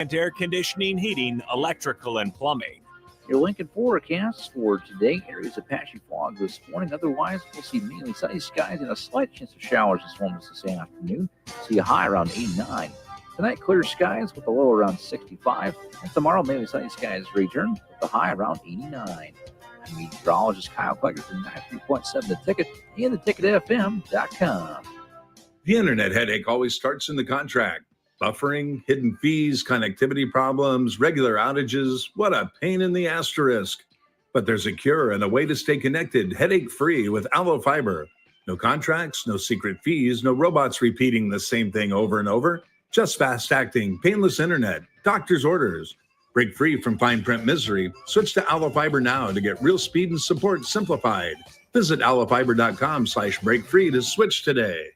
And air conditioning, heating, electrical, and plumbing. Your Lincoln forecast for today: areas of patchy fog this morning. Otherwise, we'll see mainly sunny skies and a slight chance of showers this morning this afternoon. See a high around 89. Tonight, clear skies with a low around 65. And tomorrow, mainly sunny skies return with a high around 89. I'm meteorologist Kyle Quaker from 93.7 The Ticket and theticketfm.com. The internet headache always starts in the contract. Buffering, hidden fees, connectivity problems, regular outages. What a pain in the asterisk. But there's a cure and a way to stay connected, headache-free with Allo Fiber. No contracts, no secret fees, no robots repeating the same thing over and over. Just fast-acting, painless internet, doctor's orders. Break free from fine print misery. Switch to Allo Fiber now to get real speed and support simplified. Visit allofiber.com/breakfree to switch today.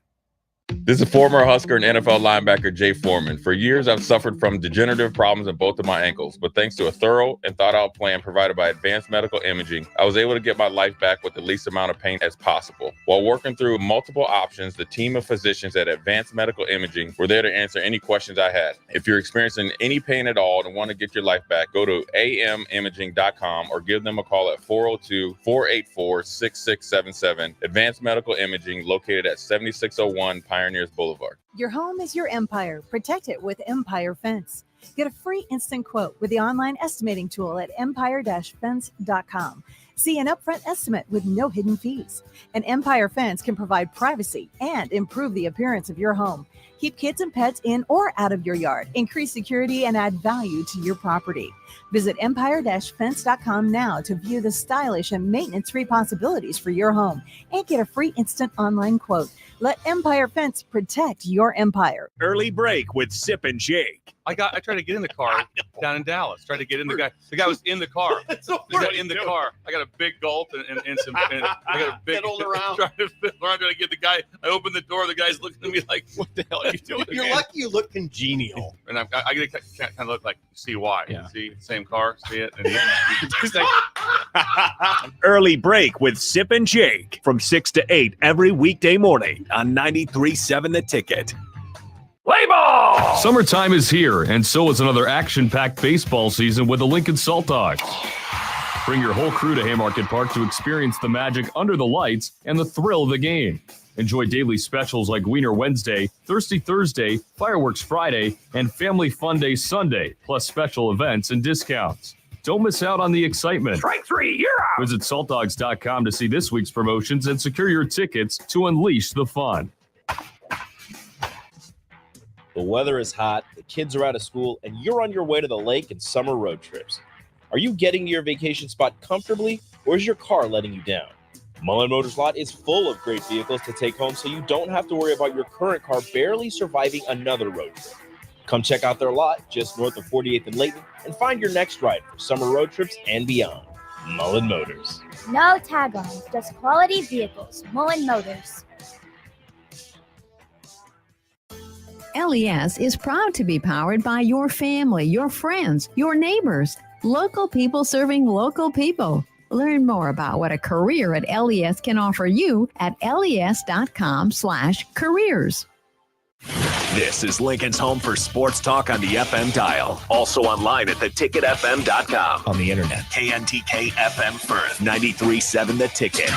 This is former Husker and NFL linebacker Jay Foreman. For years, I've suffered from degenerative problems in both of my ankles, but thanks to a thorough and thought-out plan provided by Advanced Medical Imaging, I was able to get my life back with the least amount of pain as possible. While working through multiple options, the team of physicians at Advanced Medical Imaging were there to answer any questions I had. If you're experiencing any pain at all and want to get your life back, go to amimaging.com or give them a call at 402-484-6677. Advanced Medical Imaging, located at 7601 Pioneers Boulevard. Your home is your empire. Protect it with Empire Fence. Get a free instant quote with the online estimating tool at empire-fence.com. See an upfront estimate with no hidden fees. An Empire Fence can provide privacy and improve the appearance of your home. Keep kids and pets in or out of your yard. Increase security and add value to your property. Visit empire-fence.com now to view the stylish and maintenance-free possibilities for your home and get a free instant online quote. Let Empire Fence protect your empire. Early break with Sip and Jake. I tried to get in the car down in Dallas. Tried to get in the guy. The guy was in the car. He got in the car. I got a big gulp and some. And I got a big fiddled around. Trying to get the guy. I opened the door. The guy's looking at me like, "What the hell are you doing?" You're lucky you look congenial. And I kind of look like, see why? Yeah. See, same car. See it. And he's like, Early break with Sip and Jake from 6 to 8 every weekday morning on 93.7 The Ticket. Play ball! Summertime is here, and so is another action-packed baseball season with the Lincoln Salt Dogs. Bring your whole crew to Haymarket Park to experience the magic under the lights and the thrill of the game. Enjoy daily specials like Wiener Wednesday, Thirsty Thursday, Fireworks Friday, and Family Fun Day Sunday, plus special events and discounts. Don't miss out on the excitement. Strike three, you're out! Visit saltdogs.com to see this week's promotions and secure your tickets to unleash the fun. The weather is hot, the kids are out of school, and you're on your way to the lake and summer road trips. Are you getting to your vacation spot comfortably, or is your car letting you down? Mullen Motors Lot is full of great vehicles to take home, so you don't have to worry about your current car barely surviving another road trip. Come check out their lot just north of 48th and Layton and find your next ride for summer road trips and beyond. Mullen Motors. No tag-ons, just quality vehicles. Mullen Motors. LES is proud to be powered by your family, your friends, your neighbors, local people serving local people. Learn more about what a career at LES can offer you at les.com/careers. This is Lincoln's home for sports talk on the FM dial. Also online at theticketfm.com. On the internet. KNTK FM Firth, 93.7 The Ticket.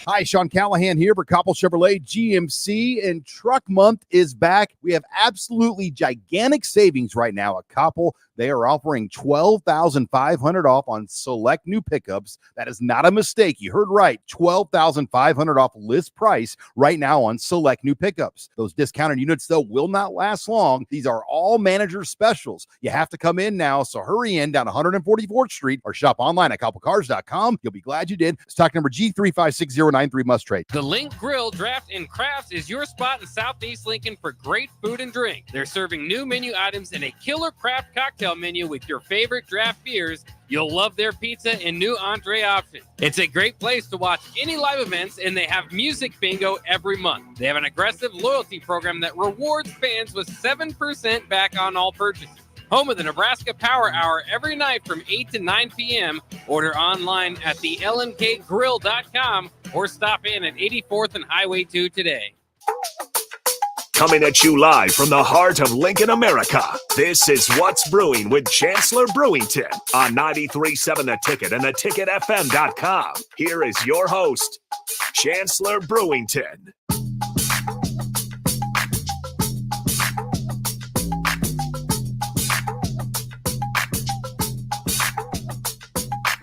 Hi, Sean Callahan here for Koppel Chevrolet GMC, and Truck Month is back. We have absolutely gigantic savings right now at Koppel. They are offering $12,500 off on select new pickups. That is not a mistake. You heard right. $12,500 off list price right now on select new pickups. Those discounted units, though, will not last long. These are all manager specials. You have to come in now, so hurry in down 144th Street or shop online at koppelcars.com. You'll be glad you did. Stock number G356093 must trade. The Link Grill Draft and Crafts is your spot in Southeast Lincoln for great food and drink. They're serving new menu items and a killer craft cocktail menu with your favorite draft beers. You'll love their pizza and new entree options. It's a great place to watch any live events, and they have music bingo every month. They have an aggressive loyalty program that rewards fans with 7% back on all purchases. Home of the Nebraska Power Hour every night from 8 to 9 p.m. Order online at the lnkgrill.com or stop in at 84th and Highway 2 today. Coming at you live from the heart of Lincoln, America. This is What's Brewing with Chancellor Brewington on 93.7 The Ticket and theticketfm.com. Here is your host, Chancellor Brewington.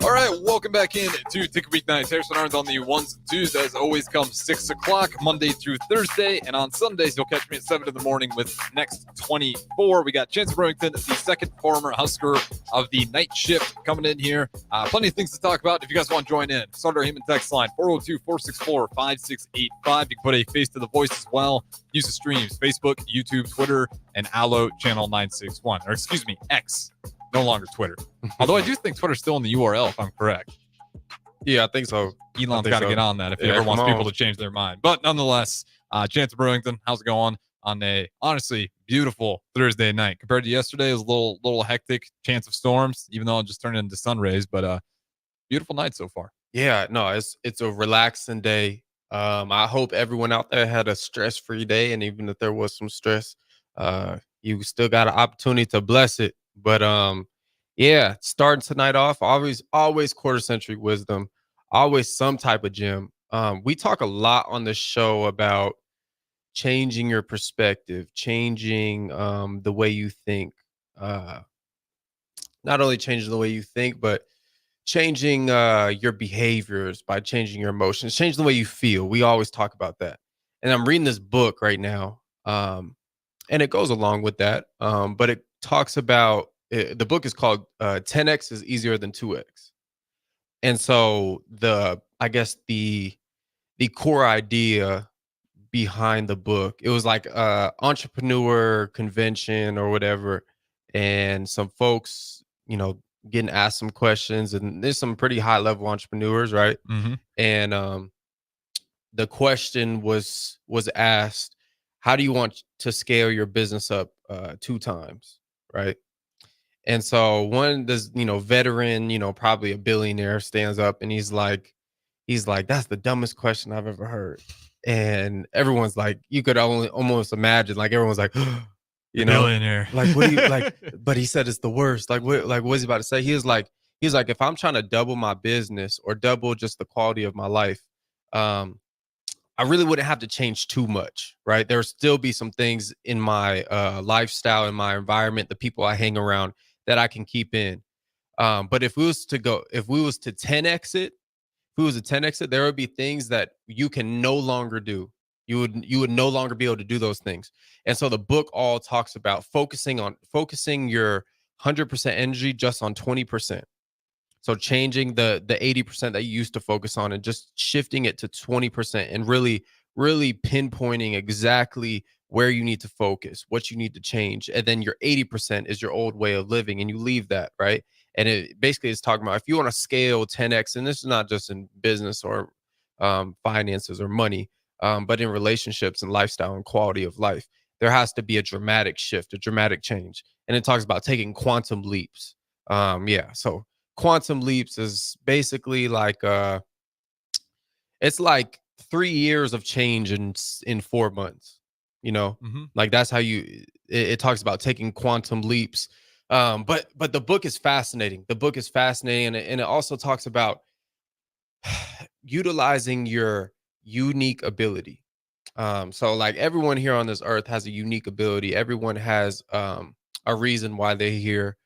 All right, welcome back in to Ticket Weeknights. Harrison Arns on the ones and twos, as always, comes 6 o'clock, Monday through Thursday. And on Sundays, you'll catch me at 7 in the morning with Next 24. We got Chancellor Brewington, the second former Husker of the night shift, coming in here. Plenty of things to talk about if you guys want to join in. Start our Heyman text line, 402-464-5685. You can put a face to the voice as well. Use the streams, Facebook, YouTube, Twitter, and Allo Channel 961. Or excuse me, X. No longer Twitter. Although I do think Twitter's still in the URL, if I'm correct. Yeah, I think so. Elon's got to get on that if he ever wants people to change their mind. But nonetheless, Chancellor Brewington, how's it going on a honestly beautiful Thursday night? Compared to yesterday, it was a little hectic, chance of storms, even though it just turned into sun rays. But beautiful night so far. Yeah, no, it's a relaxing day. I hope everyone out there had a stress-free day, and even if there was some stress, you still got an opportunity to bless it. But yeah, starting tonight off, always quarter century wisdom, always some type of gem. We talk a lot on this show about changing your perspective, changing the way you think. Not only changing the way you think, but changing your behaviors by changing your emotions, changing the way you feel. We always talk about that. And I'm reading this book right now, and it goes along with that. But it talks about the book is called 10x is easier than 2x. And so the core idea behind the book, it was like entrepreneur convention or whatever, and some folks, getting asked some questions, and there's some pretty high level entrepreneurs, right? Mm-hmm. And the question was asked, how do you want to scale your business up 2 times, right? And so one, this, veteran, probably a billionaire, stands up and he's like, that's the dumbest question I've ever heard. And everyone's like, you could almost imagine, like, everyone's like, billionaire. Like, what do you like? But he said it's the worst. What's he about to say? He's like, if I'm trying to double my business or double just the quality of my life, I really wouldn't have to change too much, right? There would still be some things in my lifestyle, in my environment, the people I hang around, that I can keep in. But if we was to 10x it, there would be things that you can no longer do. You would no longer be able to do those things. And so the book all talks about focusing your 100% energy just on 20%. So changing the 80% that you used to focus on and just shifting it to 20% and really, really pinpointing exactly where you need to focus, what you need to change. And then your 80% is your old way of living, and you leave that, right? And it basically is talking about if you want to scale 10x, and this is not just in business or finances or money, but in relationships and lifestyle and quality of life, there has to be a dramatic shift, a dramatic change. And it talks about taking quantum leaps. So quantum leaps is basically like it's like 3 years of change in 4 months. Mm-hmm. Like that's how it talks about taking quantum leaps. But the book is fascinating. And it also talks about utilizing your unique ability. So like everyone here on this earth has a unique ability. Everyone has a reason why they're here.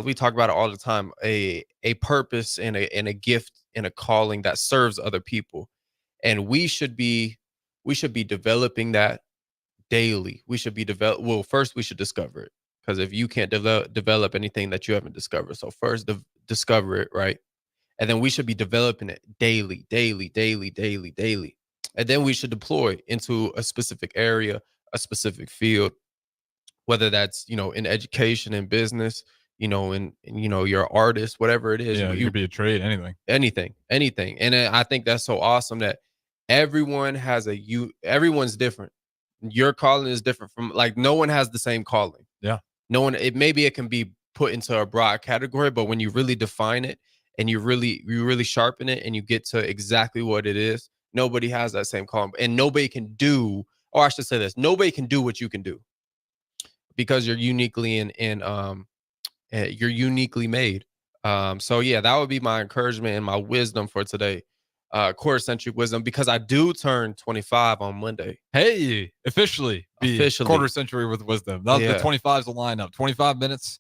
We talk about it all the time, a purpose and a gift and a calling that serves other people. And we should be developing that daily. We should be first we should discover it, because if you can't develop anything that you haven't discovered, so first discover it, right? And then we should be developing it daily. And then we should deploy into a specific area, a specific field, whether that's, in education and business, and you're an artist, whatever it is. Yeah, you could be a trade, anything. And I think that's so awesome that everyone has everyone's different. Your calling is different from, like, no one has the same calling. Yeah. No one, it can be put into a broad category, but when you really define it and you really sharpen it and you get to exactly what it is, nobody has that same calling, and nobody can do or I should say this, nobody can do what you can do because you're uniquely you're uniquely made. So yeah, that would be my encouragement and my wisdom for today. Quarter-century wisdom, because I do turn 25 on Monday. Hey, officially quarter century with wisdom. The 25's the lineup. 25 minutes,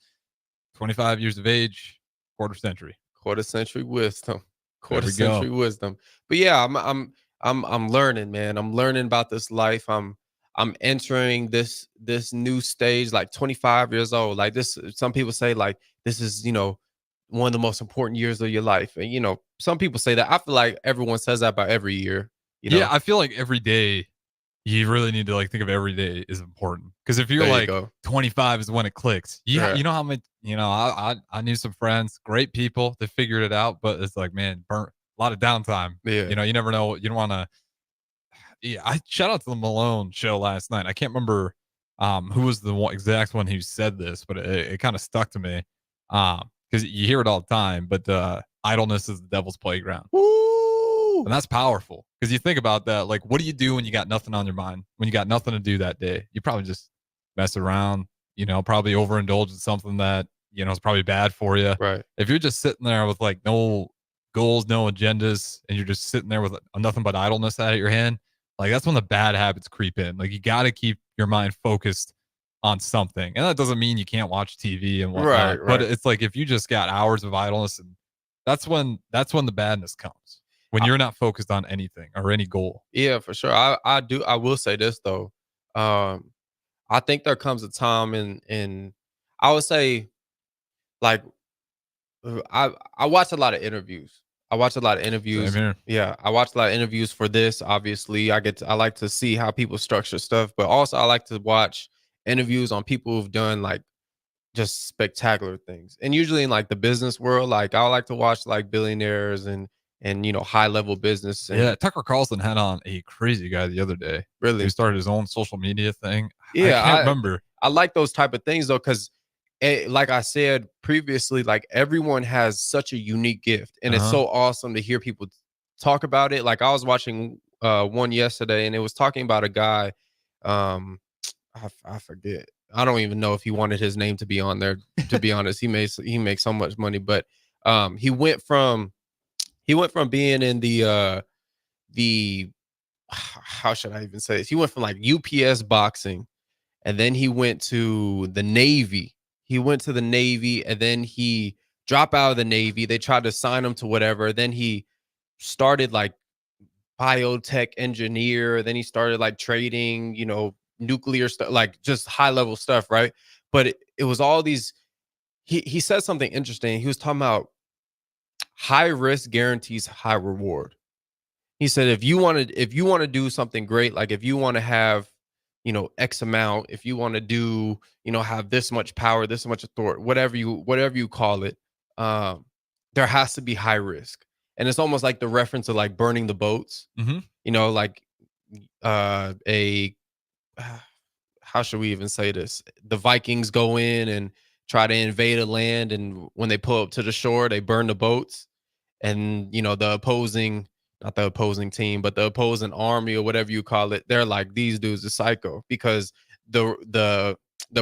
25 years of age, quarter century wisdom. Quarter century wisdom. But yeah, I'm learning, man. I'm learning about this life. I'm entering this new stage, like 25 years old. Like this, some people say like this is, one of the most important years of your life. And some people say that. I feel like everyone says that about every year. Yeah, I feel like every day you really need to like think of every day is important. Because if you're like 25 is when it clicks. Yeah, you know how many, I knew some friends, great people, they figured it out, but it's like, man, burnt a lot of downtime. Yeah. You never know. You don't want to. Yeah, I shout out to the Malone show last night. I can't remember who was the exact one who said this, but it kind of stuck to me. Because you hear it all the time, but idleness is the devil's playground. Woo! And that's powerful. Because you think about that, like, what do you do when you got nothing on your mind? When you got nothing to do that day? You probably just mess around, probably overindulge in something that, is probably bad for you. Right. If you're just sitting there with like no goals, no agendas, and you're just sitting there with nothing but idleness out of your hand, like that's when the bad habits creep in. Like you got to keep your mind focused on something. And that doesn't mean you can't watch TV and whatnot. Right. But it's like if you just got hours of idleness, and that's when the badness comes. When you're not focused on anything or any goal. Yeah, for sure. I will say this though. I think there comes a time in I would say like I watch a lot of interviews. Same here. Yeah, I watch a lot of interviews for this. Obviously, I like to see how people structure stuff, but also I like to watch interviews on people who've done like just spectacular things. And usually in like the business world, like I like to watch like billionaires and high level business. And, yeah, Tucker Carlson had on a crazy guy the other day. Really? He started his own social media thing. Yeah, I can't remember. I like those type of things though, because like I said previously, like everyone has such a unique gift, and it's so awesome to hear people talk about it. Like I was watching one yesterday, and it was talking about a guy. I forget. I don't even know if he wanted his name to be on there. To be honest, he makes so much money, but he went from being in the how should I even say this? He went from like UPS boxing, and then he went to the Navy. And then he dropped out of the Navy. They tried to sign him to whatever. Then he started like biotech engineer. Then he started like trading, nuclear stuff, like just high level stuff, right? But it was all these. He said something interesting. He was talking about high risk guarantees high reward. He said if you want to do something great, like if you want to have X amount, if you want to do have this much power, this much authority, whatever you call it, there has to be high risk. And it's almost like the reference of like burning the boats. Like how should we even say this? The Vikings go in and try to invade a land, and when they pull up to the shore, they burn the boats. And not the opposing team, but the opposing army or whatever you call it, they're like, these dudes are psycho, because the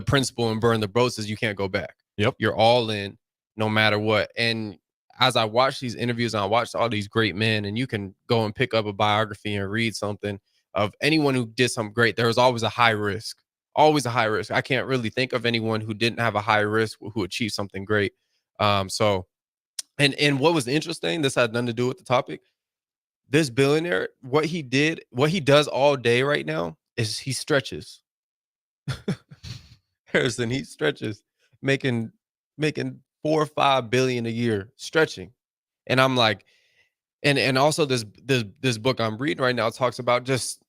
principle in burn the boats is you can't go back. Yep. You're all in no matter what. And as I watch these interviews and I watched all these great men, and you can go and pick up a biography and read something of anyone who did something great, there was always a high risk. Always a high risk. I can't really think of anyone who didn't have a high risk who achieved something great. And what was interesting, this had nothing to do with the topic. This billionaire, what he does all day right now is he stretches. Harrison, he stretches, making 4 or 5 billion a year stretching. And I'm like, and also this book I'm reading right now talks about just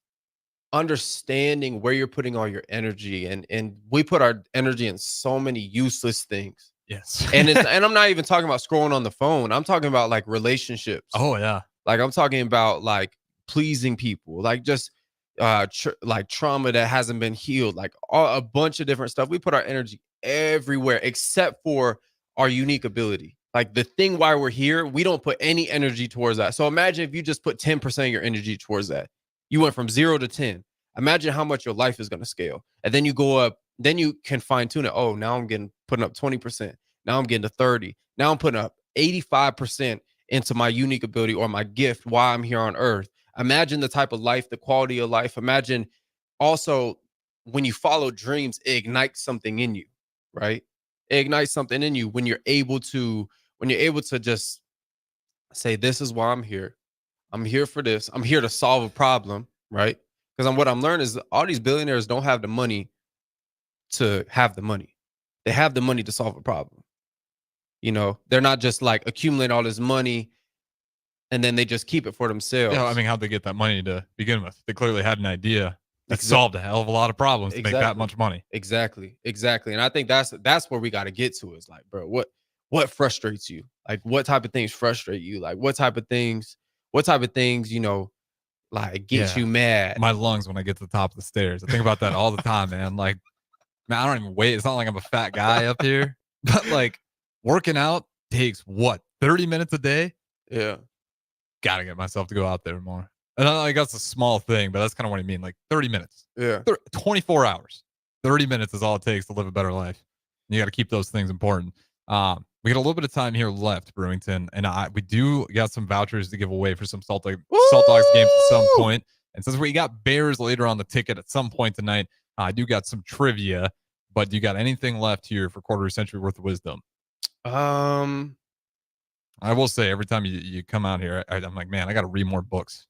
understanding where you're putting all your energy, and we put our energy in so many useless things. Yes. And I'm not even talking about scrolling on the phone. I'm talking about like relationships. Oh yeah. Like I'm talking about like pleasing people, like just like trauma that hasn't been healed, like a bunch of different stuff. We put our energy everywhere except for our unique ability. Like the thing why we're here, we don't put any energy towards that. So imagine if you just put 10% of your energy towards that. You went from 0 to 10. Imagine how much your life is going to scale. And then you go up, then you can fine tune it. Oh, now I'm putting up 20%. Now I'm getting to 30. Now I'm putting up 85% into my unique ability or my gift while I'm here on earth. Imagine the type of life, the quality of life. Imagine also when you follow dreams, it ignites something in you, right? It ignites something in you when you're able to just say, this is why I'm here. I'm here for this. I'm here to solve a problem, right? Because what I'm learning is all these billionaires don't have the money to have the money. They have the money to solve a problem. You know, they're not just like accumulating all this money and then they just keep it for themselves. Yeah, I mean, how'd they get that money to begin with? They clearly had an idea that solved a hell of a lot of problems to make that much money. Exactly. And I think that's where we got to get to is like, bro, what frustrates you? Like, what type of things frustrate you? Like, what type of things, you know, like get you mad? My lungs when I get to the top of the stairs. I think about that all the time, man. Like, man, I don't even wait. It's not like I'm a fat guy up here, but like working out takes what, 30 minutes a day? Yeah. Gotta get myself to go out there more. And I like that's a small thing, but that's kind of what I mean. Like 30 minutes. Yeah. 24 hours. 30 minutes is all it takes to live a better life. And you got to keep those things important. We got a little bit of time here left, Brewington, and we do got some vouchers to give away for some Salt Dogs games at some point. And since we got Bears later on the ticket at some point tonight, I do got some trivia. But do you got anything left here for quarter century worth of wisdom? I will say every time you come out here, I'm like, man, I got to read more books.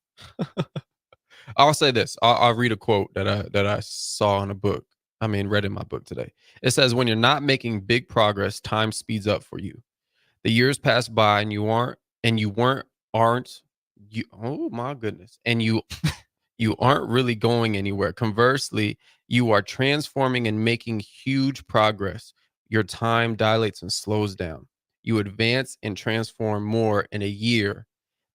I'll say this. I'll read a quote that I saw in a book. I mean, read in my book today. It says, when you're not making big progress, time speeds up for you. The years pass by and you aren't, oh my goodness. And you aren't really going anywhere. Conversely, you are transforming and making huge progress. Your time dilates and slows down. You advance and transform more in a year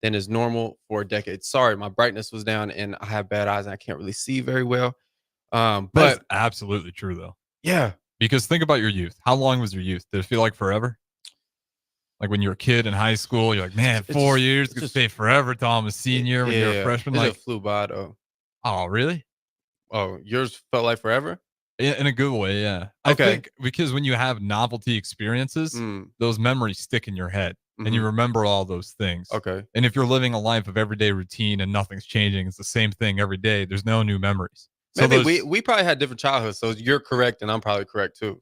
than is normal for a decade. Sorry, my brightness was down and I have bad eyes and I can't really see very well. But that's absolutely true, though. Yeah. Because think about your youth. How long was your youth? Did it feel like forever? Like when you were a kid in high school, you're like, man, 4 years could stay forever till I'm a senior when you're a freshman. Like, it flew by, though. Oh, really? Oh, yours felt like forever? In a good way, yeah. Okay. I think because when you have novelty experiences, those memories stick in your head and you remember all those things. Okay. And if you're living a life of everyday routine and nothing's changing, it's the same thing every day, there's no new memories. So maybe we probably had different childhoods, so you're correct and I'm probably correct too.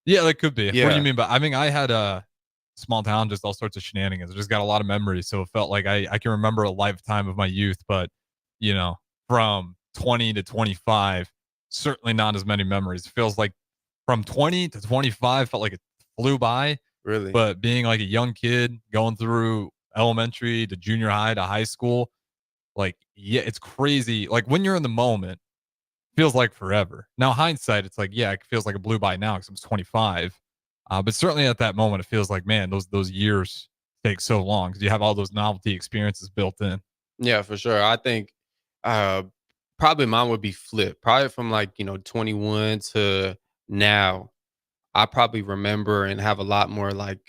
Yeah, that could be. Yeah. What do you mean? But I mean, I had a small town, just all sorts of shenanigans. I just got a lot of memories, so it felt like I can remember a lifetime of my youth. But you know, from 20 to 25, certainly not as many memories. It feels like from 20 to 25 felt like it flew by. Really? But being like a young kid going through elementary to junior high to high school, like, yeah, it's crazy. Like when you're in the moment, feels like forever. Now, hindsight, it's like, yeah, it feels like it blew by now because I'm 25. But certainly at that moment, it feels like, man, those years take so long because you have all those novelty experiences built in. Yeah, for sure. I think probably mine would be flipped. Probably from like, 21 to now, I probably remember and have a lot more like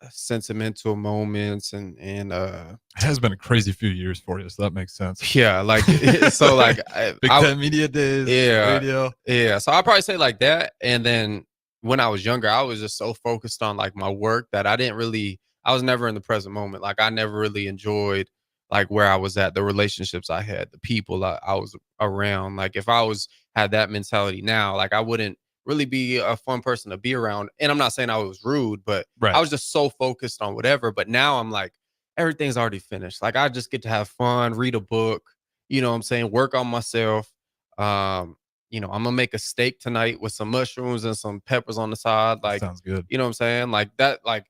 sentimental moments and it has been a crazy few years for you, so that makes sense. Yeah, like so like Big Ten Media Days, radio. Yeah, so I'll probably say like that. And then when I was younger, I was just so focused on like my work that I was never in the present moment. Like I never really enjoyed like where I was at, the relationships I had, the people I was around. Like if I had that mentality now, like I wouldn't really be a fun person to be around. And I'm not saying I was rude, but right. I was just so focused on whatever. But now I'm like, everything's already finished. Like I just get to have fun, read a book, you know what I'm saying, work on myself. I'm gonna make a steak tonight with some mushrooms and some peppers on the side. Like, sounds good. You know what I'm saying? Like that, like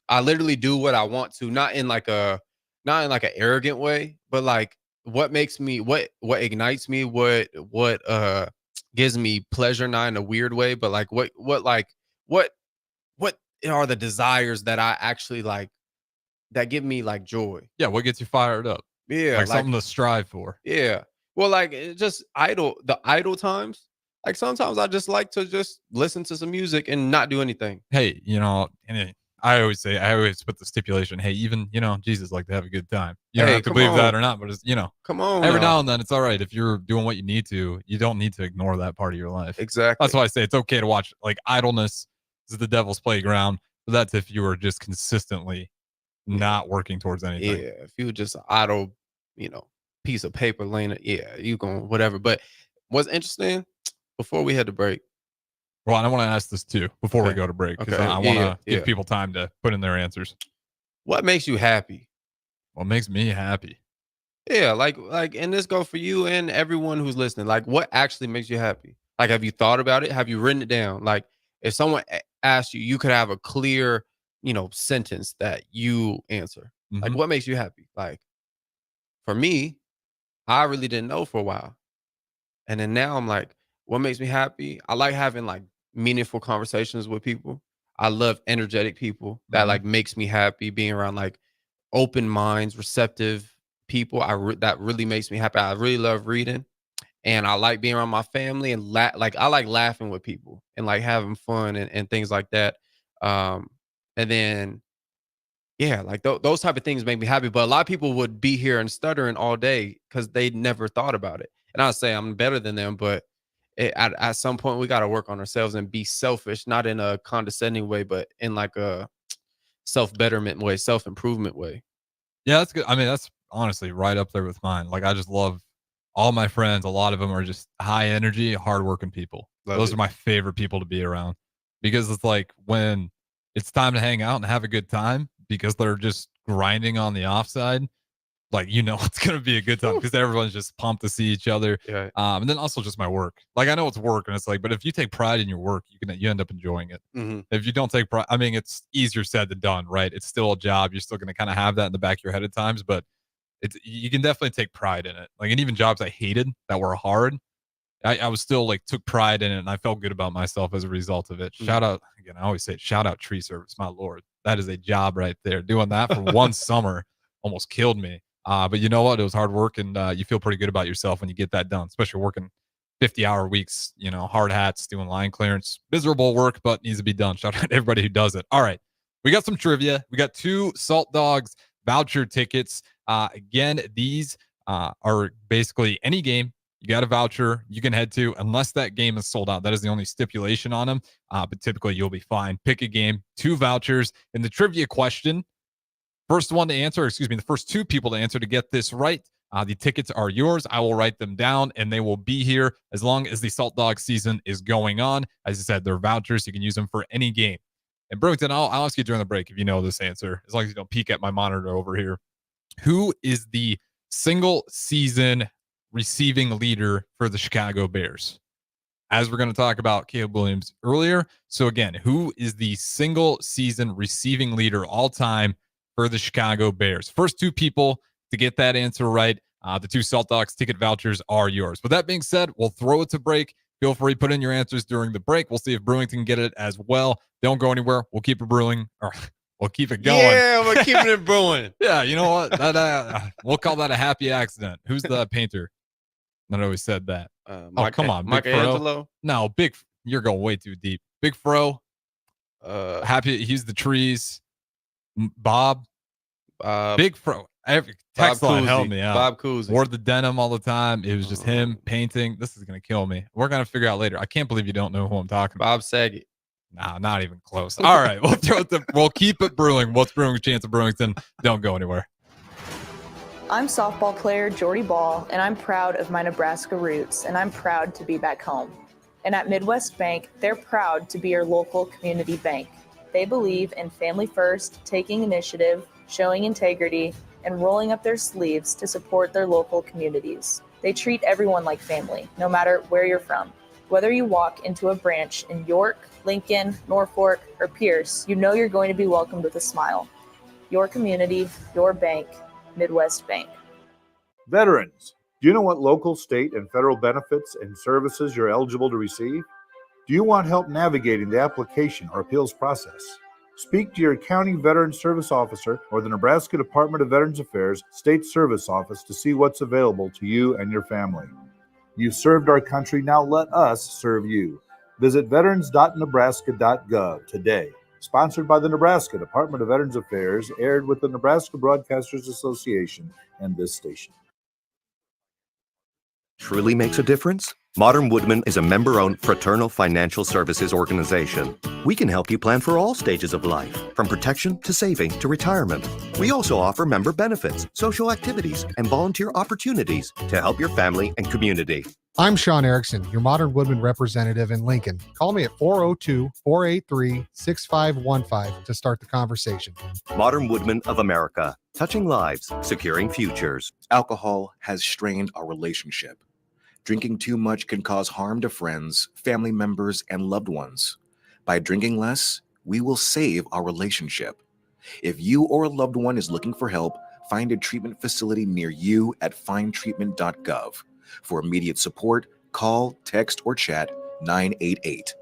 I literally do what I want to, not in like an arrogant way, but like what makes me, what ignites me, what gives me pleasure, not in a weird way, but like what are the desires that I actually like that give me like joy? Yeah, what gets you fired up? Yeah, like something to strive for. Yeah. Well, like it just the idle times. Like sometimes I just like to just listen to some music and not do anything. Hey, and I always put the stipulation, hey, even, Jesus liked to have a good time. You don't Hey, have to come believe on. that or not, but it's, Come on. every now and then it's all right. If you're doing what you need to, you don't need to ignore that part of your life. Exactly. That's why I say it's okay to watch. Like, idleness is the devil's playground. But that's if you are just consistently not working towards anything. Yeah, if you were just an idle, piece of paper laying, you going whatever. But what's interesting, before we had to break. Well, and I want to ask this too before we Okay. go to break, because Okay. I want to Yeah. give people time to put in their answers. What makes you happy? What makes me happy? Yeah, like, and this go for you and everyone who's listening. Like, what actually makes you happy? Like, have you thought about it? Have you written it down? Like, if someone asked you, you could have a clear, sentence that you answer. Like, Mhm. what makes you happy? Like, for me, I really didn't know for a while. And then now I'm like, what makes me happy? I like having like meaningful conversations with people. I love energetic people. That like makes me happy, being around like open minds, receptive people. That really makes me happy. I really love reading, and I like being around my family and like I like laughing with people and like having fun and things like that. And then yeah, like those type of things make me happy. But a lot of people would be here and stuttering all day because they never thought about it. And I'll say I'm better than them, but at some point we got to work on ourselves and be selfish, not in a condescending way, but in like a self-betterment way, self-improvement way. Yeah, that's good. I mean, that's honestly right up there with mine. Like, I just love all my friends. A lot of them are just high energy, hardworking people. Love Those it. are my favorite people to be around, because it's like when it's time to hang out and have a good time, because they're just grinding on the offside. Like, it's going to be a good time because everyone's just pumped to see each other. Yeah. And then also just my work. Like, I know it's work, and it's like, but if you take pride in your work, you end up enjoying it. Mm-hmm. If you don't take pride, I mean, it's easier said than done, right? It's still a job. You're still going to kind of have that in the back of your head at times, but you can definitely take pride in it. Like, and even jobs I hated that were hard, I was still like took pride in it, and I felt good about myself as a result of it. Shout out again. I always say, shout out tree service. My Lord, that is a job right there. Doing that for one summer almost killed me. But you know what? It was hard work, and you feel pretty good about yourself when you get that done, especially working 50-hour weeks, hard hats, doing line clearance, miserable work, but needs to be done. Shout out to everybody who does it. All right. We got some trivia. We got 2 Salt Dogs voucher tickets. Again, these are basically any game. You got a voucher you can head to, unless that game is sold out. That is the only stipulation on them. But typically you'll be fine. Pick a game, 2 vouchers. In the trivia question, the first 2 people to answer to get this right, the tickets are yours. I will write them down, and they will be here as long as the Salt Dog season is going on. As I said, they're vouchers. You can use them for any game. And Brewington, I'll ask you during the break if you know this answer, as long as you don't peek at my monitor over here. Who is the single season receiving leader for the Chicago Bears? As we're going to talk about Caleb Williams earlier. So again, who is the single season receiving leader all time for the Chicago Bears? First 2 people to get that answer right, the 2 Salt Dogs ticket vouchers are yours. With that being said, we'll throw it to break. Feel free to put in your answers during the break. We'll see if Brewington can get it as well. Don't go anywhere. We'll keep it brewing, or we'll keep it going. Yeah, we're keeping it brewing. Yeah, you know what? We'll call that a happy accident. Who's the painter that always said that? Come on, Big Michelangelo. Fro. No, you're going way too deep. Big Fro. Happy. He's the trees. Bob. Big Fro. Text line helped me out. Bob Cousy. Wore the denim all the time. It was just him painting. This is going to kill me. We're going to figure out later. I can't believe you don't know who I'm talking about. Bob Saget. Nah, not even close. All right. We'll keep it brewing. What's brewing with Chancellor Brewington? Don't go anywhere. I'm softball player Jordy Ball, and I'm proud of my Nebraska roots, and I'm proud to be back home. And at Midwest Bank, they're proud to be your local community bank. They believe in family first, taking initiative, showing integrity, and rolling up their sleeves to support their local communities. They treat everyone like family, no matter where you're from. Whether you walk into a branch in York, Lincoln, Norfolk, or Pierce, you know you're going to be welcomed with a smile. Your community, your bank, Midwest Bank. Veterans, do you know what local, state, and federal benefits and services you're eligible to receive? Do you want help navigating the application or appeals process? Speak to your county veteran service officer or the Nebraska Department of Veterans Affairs State Service Office to see what's available to you and your family. You've served our country, now let us serve you. Visit veterans.nebraska.gov today. Sponsored by the Nebraska Department of Veterans Affairs, aired with the Nebraska Broadcasters Association and this station. Truly makes a difference? Modern Woodman is a member-owned fraternal financial services organization. We can help you plan for all stages of life, from protection to saving to retirement. We also offer member benefits, social activities, and volunteer opportunities to help your family and community. I'm Sean Erickson, your Modern Woodman representative in Lincoln. Call me at 402-483-6515 to start the conversation. Modern Woodman of America, touching lives, securing futures. Alcohol has strained our relationship. Drinking too much can cause harm to friends, family members, and loved ones. By drinking less, we will save our relationship. If you or a loved one is looking for help, find a treatment facility near you at findtreatment.gov. For immediate support, call, text, or chat 988.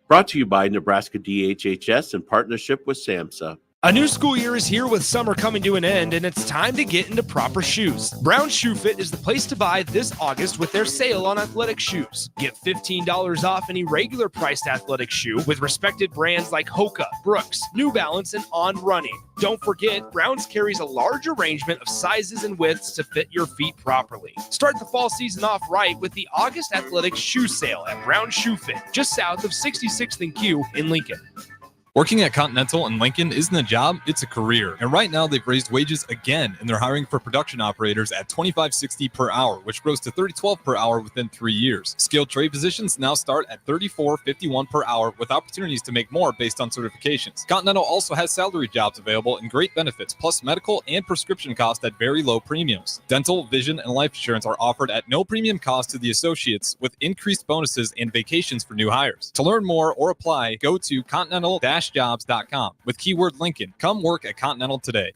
Brought to you by Nebraska DHHS in partnership with SAMHSA. A new school year is here with summer coming to an end, and it's time to get into proper shoes. Brown Shoe Fit is the place to buy this August with their sale on athletic shoes. Get $15 off any regular priced athletic shoe with respected brands like Hoka, Brooks, New Balance, and On Running. Don't forget, Browns carries a large arrangement of sizes and widths to fit your feet properly. Start the fall season off right with the August athletic shoe sale at Brown Shoe Fit, just south of 66th and Q in Lincoln. Working at Continental in Lincoln isn't a job, it's a career. And right now they've raised wages again, and they're hiring for production operators at $25.60 per hour, which grows to $30.12 per hour within 3 years. Skilled trade positions now start at $34.51 per hour with opportunities to make more based on certifications. Continental also has salary jobs available and great benefits, plus medical and prescription costs at very low premiums. Dental, vision, and life insurance are offered at no premium cost to the associates with increased bonuses and vacations for new hires. To learn more or apply, go to continental-jobs.com with keyword Lincoln. Come work at Continental today.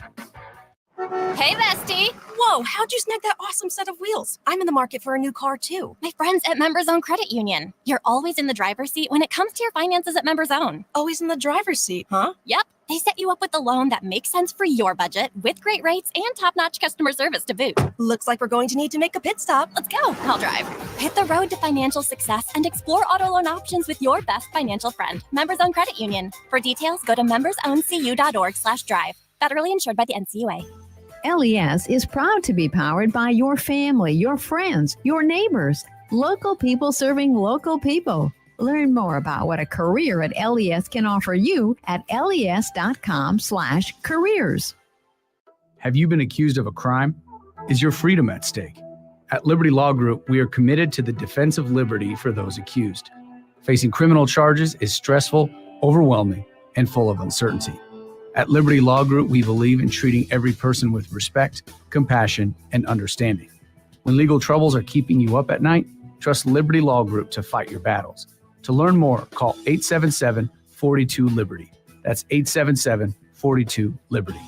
Hey, bestie. Whoa, how'd you snag that awesome set of wheels? I'm in the market for a new car, too. My friends at Members Own Credit Union. You're always in the driver's seat when it comes to your finances at Members Own. Always in the driver's seat, huh? Yep. They set you up with a loan that makes sense for your budget with great rates and top-notch customer service to boot. Looks like we're going to need to make a pit stop. Let's go. I'll drive. Hit the road to financial success and explore auto loan options with your best financial friend, Members Own Credit Union. For details, go to membersowncu.org/drive. Federally insured by the NCUA. LES is proud to be powered by your family, your friends, your neighbors, local people serving local people. Learn more about what a career at LES can offer you at les.com/careers. Have you been accused of a crime? Is your freedom at stake? At Liberty Law Group, we are committed to the defense of liberty for those accused. Facing criminal charges is stressful, overwhelming, and full of uncertainty. At Liberty Law Group, we believe in treating every person with respect, compassion, and understanding. When legal troubles are keeping you up at night, trust Liberty Law Group to fight your battles. To learn more, call 877-42-LIBERTY. That's 877-42-LIBERTY.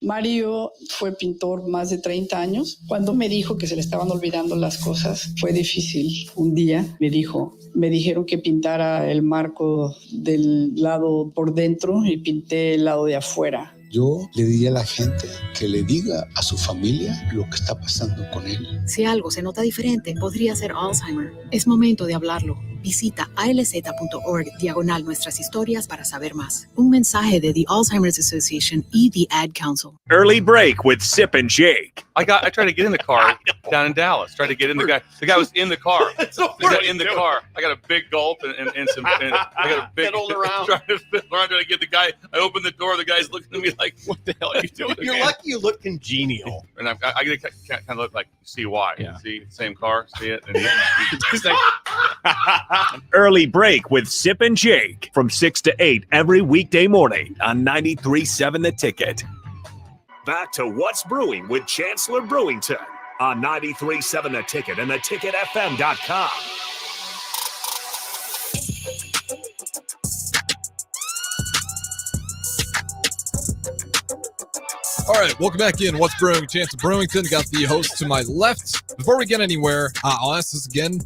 Mario fue pintor más de 30 años. Cuando me dijo que se le estaban olvidando las cosas, fue difícil. Un día me dijeron que pintara el marco del lado por dentro y pinté el lado de afuera. Yo le diría a la gente que le diga a su familia lo que está pasando con él. Si algo se nota diferente, podría ser Alzheimer. Es momento de hablarlo. Visita alz.org/nuestras historias para saber más. Un mensaje de the Alzheimer's Association y the Ad Council. Early break with Sip and Jake. I tried to get in the car down in Dallas. Tried to get in the guy was in the car. I got a big gulp and I got a big fiddled around. trying to get the guy. I opened the door. The guy's looking at me like, "What the hell are you doing?" You're lucky you look congenial. And I kind of look like CY. Yeah. See, same car. See it. And he's Early break with Sip and Jake from 6 to 8 every weekday morning on 93.7 The Ticket. Back to What's Brewing with Chancellor Brewington on 93.7 The Ticket and theticketfm.com. All right, welcome back in. What's Brewing? Chancellor Brewington. Got the host to my left. Before we get anywhere, I'll ask this again.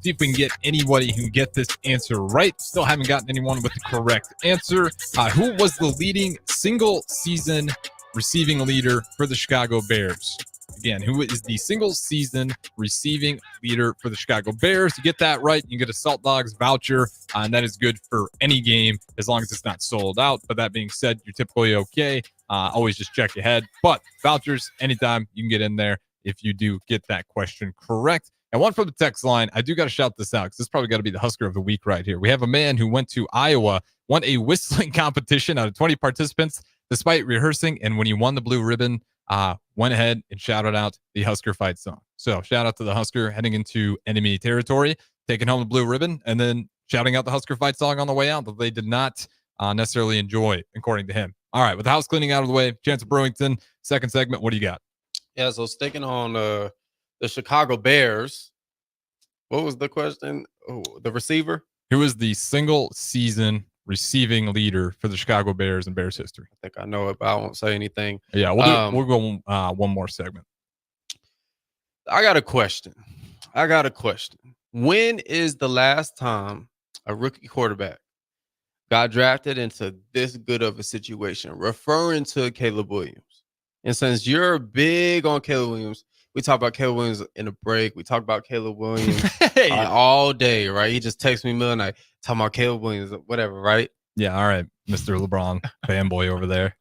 See if we can get anybody who can get this answer right. Still haven't gotten anyone with the correct answer. Who was the leading single-season receiving leader for the Chicago Bears? Again, who is the single season receiving leader for the Chicago Bears? You get that right, you get a Salt Dogs voucher, and that is good for any game as long as it's not sold out. But that being said, you're typically okay. Always just check ahead. But vouchers, anytime you can get in there if you do get that question correct. And one from the text line, I do got to shout this out because this probably got to be the Husker of the week right here. We have a man who went to Iowa, won a whistling competition out of 20 participants despite rehearsing. And when he won the blue ribbon, went ahead and shouted out the Husker fight song. So shout out to the Husker heading into enemy territory, taking home the blue ribbon, and then shouting out the Husker fight song on the way out that they did not necessarily enjoy, according to him. All right, with the house cleaning out of the way, Chancellor Brewington, second segment, what do you got? Yeah, so sticking on the Chicago Bears, what was the question? Oh, the receiver? Who is the single season receiving leader for the Chicago Bears in Bears history? I think I know it, but I won't say anything. Yeah, we'll go one more segment. I got a question. When is the last time a rookie quarterback got drafted into this good of a situation? Referring to Caleb Williams. And since you're big on Caleb Williams, we talk about Caleb Williams in a break. We talk about Caleb Williams all day, right? He just texts me middle of the night talking about Caleb Williams, whatever, right? Yeah, all right, Mr. LeBron fanboy over there.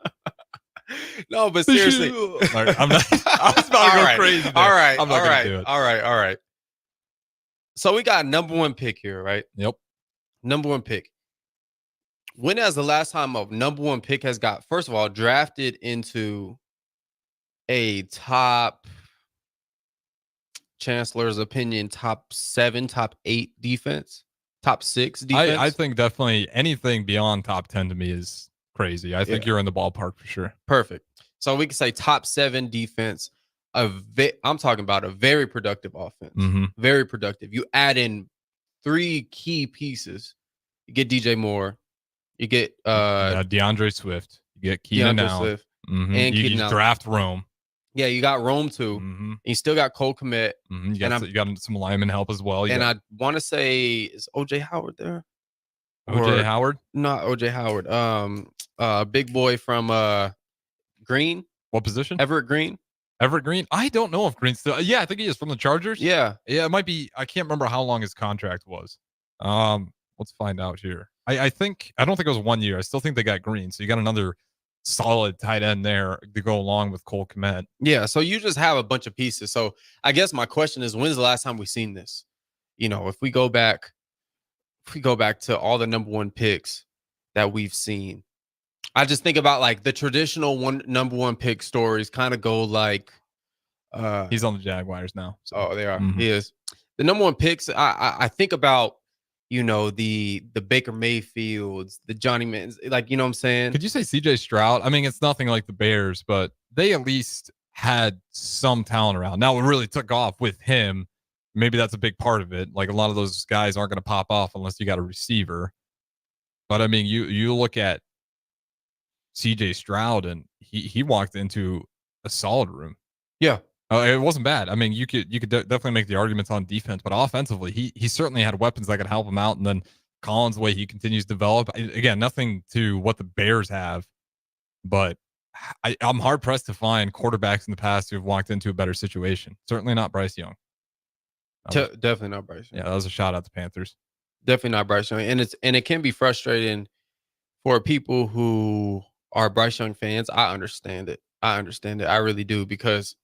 No, but seriously, I'm not. I was about to go crazy. All right, I'm not gonna do it. all right. So we got number one pick here, right? Yep. Number one pick. When has the last time a number one pick has got, first of all, drafted into a top, Chancellor's opinion, top 7, top 8 defense, top 6 defense? I think definitely anything beyond top 10 to me is crazy. I think you're in the ballpark for sure. Perfect. So we can say top 7 defense. I'm talking about a very productive offense. Very productive. You add in 3 key pieces. You get DJ Moore. You get DeAndre Swift. You get Keenan Allen. And you draft Rome. Yeah, you got Rome too. You still got Cole Kmet. You got some lineman help as well. I want to say, is OJ Howard there? OJ Howard? Not OJ Howard. Big boy from Green. What position? Everett Green. Everett Green? I don't know if Green's still. Yeah, I think he is from the Chargers. Yeah, it might be. I can't remember how long his contract was. Let's find out here. I don't think it was 1 year. I still think they got Green. So you got another solid tight end there to go along with Cole Kmet. Yeah, so you just have a bunch of pieces. So I guess my question is, when's the last time we've seen this? You know, if we go back to all the number one picks that we've seen, I just think about like the traditional number one pick stories kind of go like he's on the Jaguars now. So. Oh, they are. He is. The number one picks, I think about, you know, the Baker Mayfields, the Johnny Mans, like, you know what I'm saying? Could you say CJ Stroud? I mean, it's nothing like the Bears, but they at least had some talent around. Now, it really took off with him. Maybe that's a big part of it. Like, a lot of those guys aren't going to pop off unless you got a receiver. But I mean, you look at CJ Stroud, and he walked into a solid room. Yeah. It wasn't bad. I mean, you could definitely make the arguments on defense, but offensively, he certainly had weapons that could help him out. And then Collins, the way he continues to develop, again, nothing to what the Bears have, but I'm hard pressed to find quarterbacks in the past who have walked into a better situation. Certainly not Bryce Young. Definitely not Bryce Young. Yeah, that was a shout out to Panthers. Definitely not Bryce Young, and it can be frustrating for people who are Bryce Young fans. I understand it. I really do, because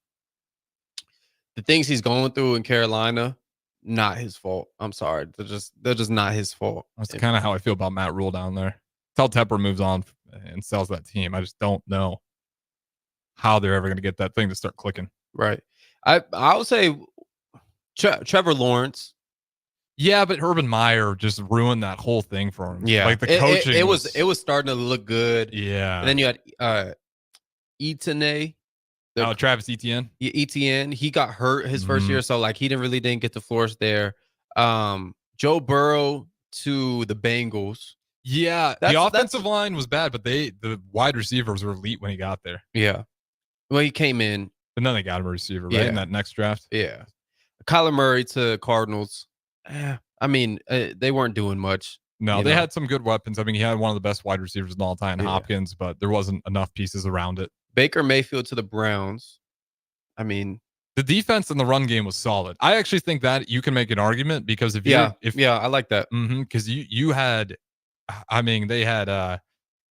the things he's going through in Carolina, not his fault. I'm sorry. They're just not his fault. That's kind of how I feel about Matt Rule down there. Till Tepper moves on and sells that team, I just don't know how they're ever going to get that thing to start clicking. Right. I would say Trevor Lawrence. Yeah, but Urban Meyer just ruined that whole thing for him. Yeah. Like the coaching. It was starting to look good. Yeah. And then you had Etienne. Travis Etienne. Etienne, he got hurt his first year, so like he didn't get to flourish there. Joe Burrow to the Bengals. Yeah, the offensive line was bad, but the wide receivers were elite when he got there. Yeah, well, he came in, and then they got him a receiver right in that next draft. Yeah, Kyler Murray to Cardinals. I mean, they weren't doing much. No, they had some good weapons. I mean, he had one of the best wide receivers in all time, Hopkins, but there wasn't enough pieces around it. Baker Mayfield to the Browns. I mean, the defense in the run game was solid. I actually think that you can make an argument because if I like that. Because you had, I mean, they had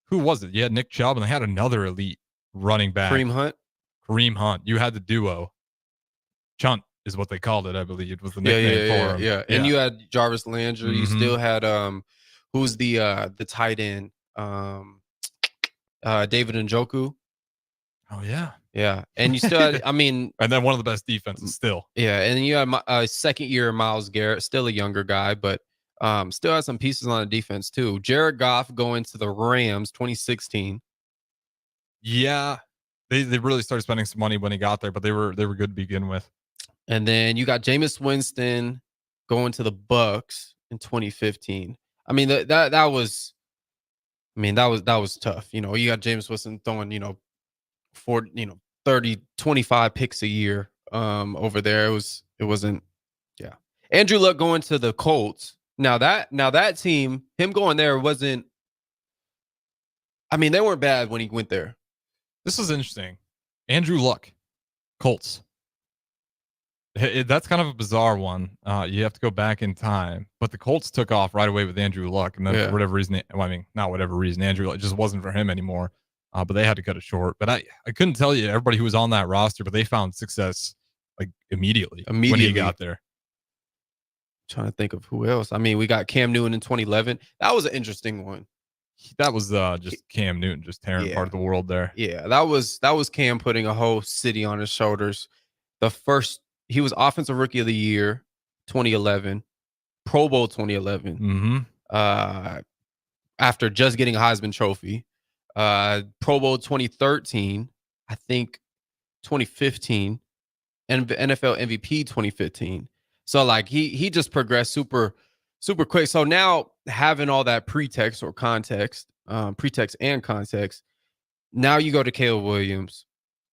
who was it? You had Nick Chubb and they had another elite running back, Kareem Hunt. You had the duo. Chunt is what they called it, I believe. It was the nickname for him. Yeah. And you had Jarvis Landry. You still had who's the tight end? David Njoku. Oh yeah. Yeah. And you still had, I mean, and then one of the best defenses still. Yeah. And you had second year Myles Garrett, still a younger guy, but still had some pieces on the defense too. Jared Goff going to the Rams 2016. Yeah. They really started spending some money when he got there, but they were good to begin with. And then you got Jameis Winston going to the Bucks in 2015. I mean, that was tough. You know, you got Jameis Winston throwing, 30, 25 picks a year over there. It wasn't. Andrew Luck going to the Colts. Now that team, him going there wasn't. I mean, they weren't bad when he went there. This is interesting. Andrew Luck, Colts. That's kind of a bizarre one. You have to go back in time, but the Colts took off right away with Andrew Luck, and then for whatever reason, not whatever reason, Andrew Luck just wasn't for him anymore. But they had to cut it short. But I couldn't tell you everybody who was on that roster, but they found success like immediately when he got there. Trying to think of who else. I mean, we got Cam Newton in 2011. That was an interesting one. That was just Cam Newton just tearing apart the world there. Yeah, that was Cam putting a whole city on his shoulders. He was Offensive Rookie of the Year 2011, Pro Bowl 2011. After just getting a Heisman Trophy, Pro Bowl 2013, I think 2015, and NFL MVP 2015. So like he just progressed super quick. So now having all that pretext and context, now you go to Caleb Williams.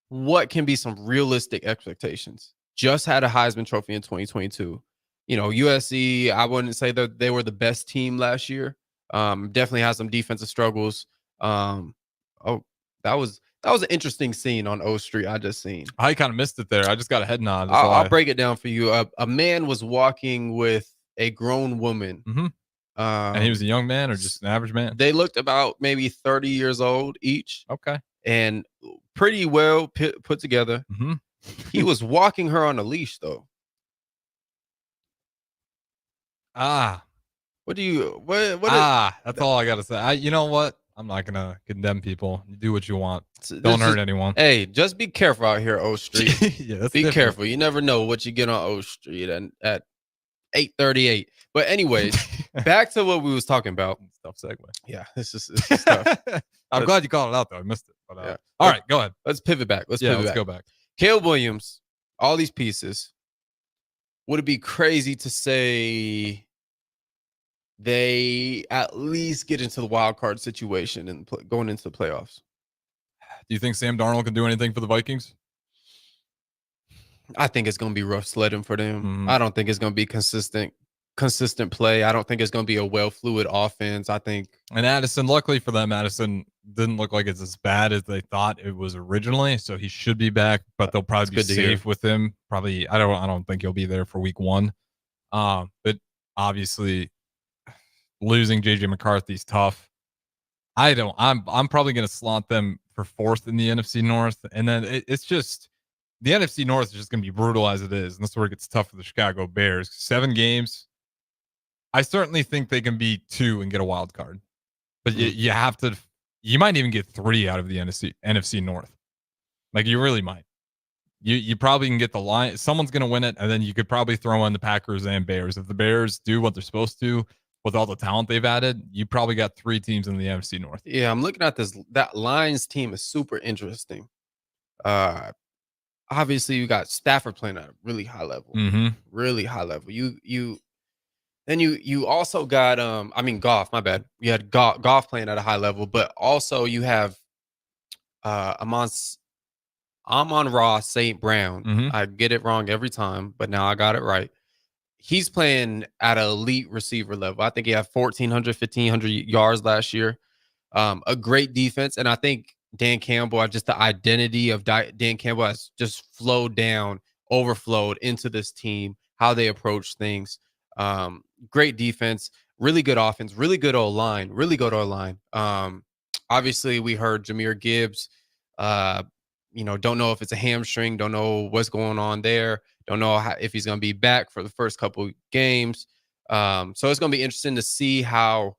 What can be some realistic expectations? Just had a Heisman Trophy in 2022. USC, I wouldn't say that they were the best team last year. Definitely has some defensive struggles. That was an interesting scene on O Street I just seen. I kind of missed it there. I just got a head nod. I'll break it down for you. A man was walking with a grown woman. And he was a young man or just an average man? They looked about maybe 30 years old each. Okay. And pretty well put together. He was walking her on a leash, though. What? That's all I gotta say. You know what? I'm not gonna condemn people. You do what you want. Don't hurt anyone. Hey, just be careful out here, O Street. Be careful. You never know what you get on O Street at 8:38. But anyways, back to what we was talking about. Tough segue. Yeah, this is tough. I'm glad you called it out though. I missed it. But all right, go ahead. Let's pivot back. Let's go back. Caleb Williams, all these pieces. Would it be crazy to say they at least get into the wild card situation and going into the playoffs? Do you think Sam Darnold can do anything for the Vikings? I think it's going to be rough sledding for them. I don't think it's going to be consistent play. I don't think it's going to be a well-fluid offense. I think. And Addison, luckily for them, Addison didn't look like it's as bad as they thought it was originally. So he should be back, but they'll probably be safe with him. Probably, I don't think he'll be there for week 1. But obviously, losing JJ McCarthy is tough. I'm probably going to slot them for 4th in the NFC North, and then it's just the NFC North is just going to be brutal as it is, and that's where it gets tough for the Chicago Bears. 7 games. I certainly think they can be 2 and get a wild card, but you have to. You might even get 3 out of the NFC North. Like you really might. You probably can get the line. Someone's going to win it, and then you could probably throw in the Packers and Bears. If the Bears do what they're supposed to with all the talent they've added, you probably got 3 teams in the NFC North. Yeah, I'm looking at this. That Lions team is super interesting. Obviously, you got Stafford playing at a really high level. Really high level. You also got Goff, my bad. You had Goff playing at a high level, but also you have Amon-Ra St. Brown. I get it wrong every time, but now I got it right. He's playing at an elite receiver level. I think he had 1,400, 1,500 yards last year. A great defense, and I think Dan Campbell, just the identity of Dan Campbell has just overflowed into this team, how they approach things. Great defense, really good offense, really good O-line. Obviously, we heard Jahmyr Gibbs. Don't know if it's a hamstring, don't know what's going on there, don't know if he's going to be back for the first couple games. So it's going to be interesting to see how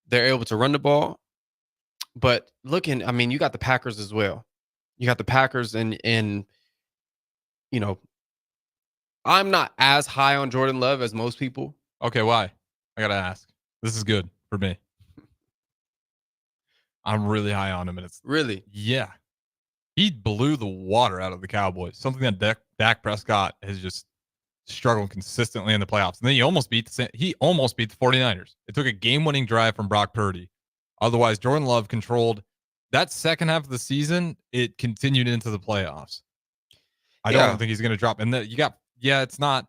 they're able to run the ball. But you got the Packers as well. You got the Packers and I'm not as high on Jordan Love as most people. Okay, why? I got to ask. This is good for me. I'm really high on him, and it's really, yeah. He blew the water out of the Cowboys, something that Dak Prescott has just struggled consistently in the playoffs. And then he almost beat the 49ers. It took a game-winning drive from Brock Purdy. Otherwise, Jordan Love controlled that second half of the season. It continued into the playoffs. I don't think he's going to drop. And it's not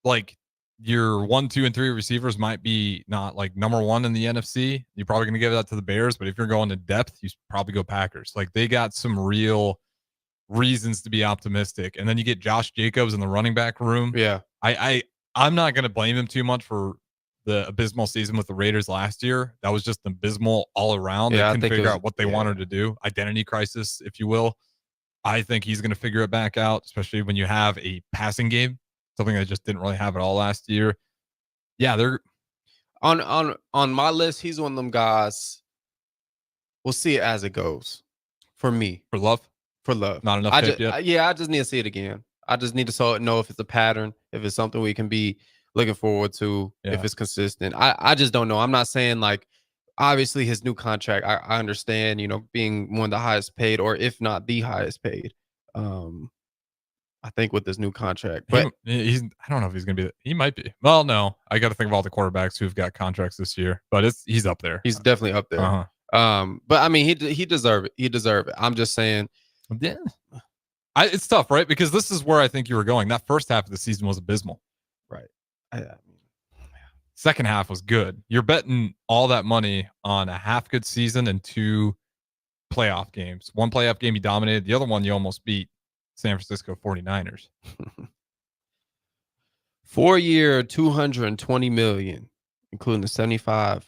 like your 1, 2, and 3 receivers might be not like number one in the NFC. You're probably going to give that to the Bears, but if you're going to depth, you probably go Packers. Like they got some real reasons to be optimistic. And then you get Josh Jacobs in the running back room. Yeah. I'm not going to blame him too much for the abysmal season with the Raiders last year. That was just abysmal all around. Yeah, they couldn't figure out what they wanted to do. Identity crisis, if you will. I think he's going to figure it back out, especially when you have a passing game, something that just didn't really have it all last year. Yeah, they're on my list. He's one of them guys. We'll see it as it goes. For me, for Love, not enough tape yet. I just need to see it again. I just need to know if it's a pattern, if it's something we can be looking forward to, if it's consistent. I just don't know. I'm not saying like, obviously his new contract, I understand, being one of the highest paid, or if not the highest paid. I think with this new contract, but I don't know if he's going to be. He might be. Well, no, I got to think of all the quarterbacks who've got contracts this year, but he's up there. He's definitely up there. But I mean, he deserve it. He deserve it. I'm just saying. Yeah. It's tough, right? Because this is where I think you were going. That first half of the season was abysmal. Right. Second half was good. You're betting all that money on a half good season and 2 playoff games. One playoff game you dominated. The other one you almost beat San Francisco 49ers. 4-year, $220 million, including the $75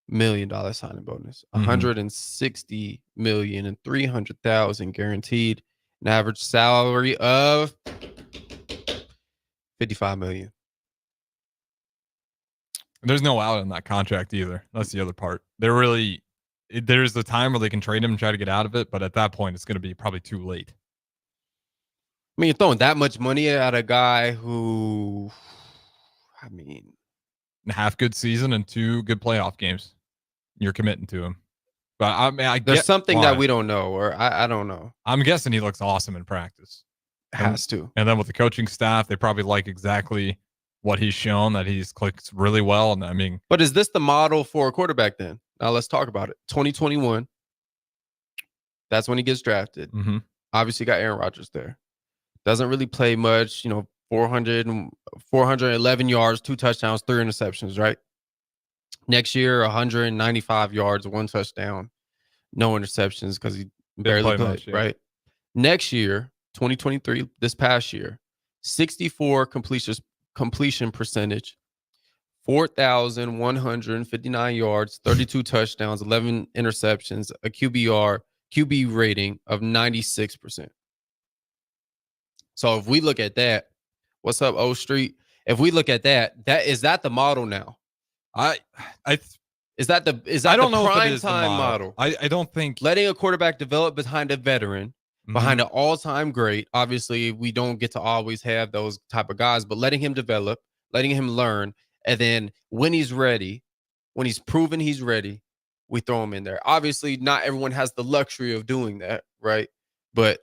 million signing bonus, $160 million and $300,000 guaranteed, an average salary of $55 million. There's no out in that contract either. That's the other part. There's the time where they can trade him and try to get out of it, but at that point, it's going to be probably too late. I mean, you're throwing that much money at a guy who, half good season and 2 good playoff games. You're committing to him. But I there's something that we don't know, or I don't know. I'm guessing he looks awesome in practice. Has to. And then with the coaching staff, they probably like exactly what he's shown, that he's clicked really well. And but is this the model for a quarterback then? Now let's talk about it. 2021. That's when he gets drafted. Obviously got Aaron Rodgers there. Doesn't really play much, 411 yards, 2 touchdowns, 3 interceptions, right? Next year, 195 yards, 1 touchdown, no interceptions because he barely played, right? Next year, 2023, this past year, 64 completion percentage, 4,159 yards, 32 touchdowns, 11 interceptions, a QB rating of 96%. So if we look at that, what's up, O Street? If we look at that is that the model now? Is that the prime time model? I don't think letting a quarterback develop behind a veteran, behind an all-time great. Obviously, we don't get to always have those type of guys, but letting him develop, letting him learn, and then when he's ready, when he's proven he's ready, we throw him in there. Obviously, not everyone has the luxury of doing that, right? But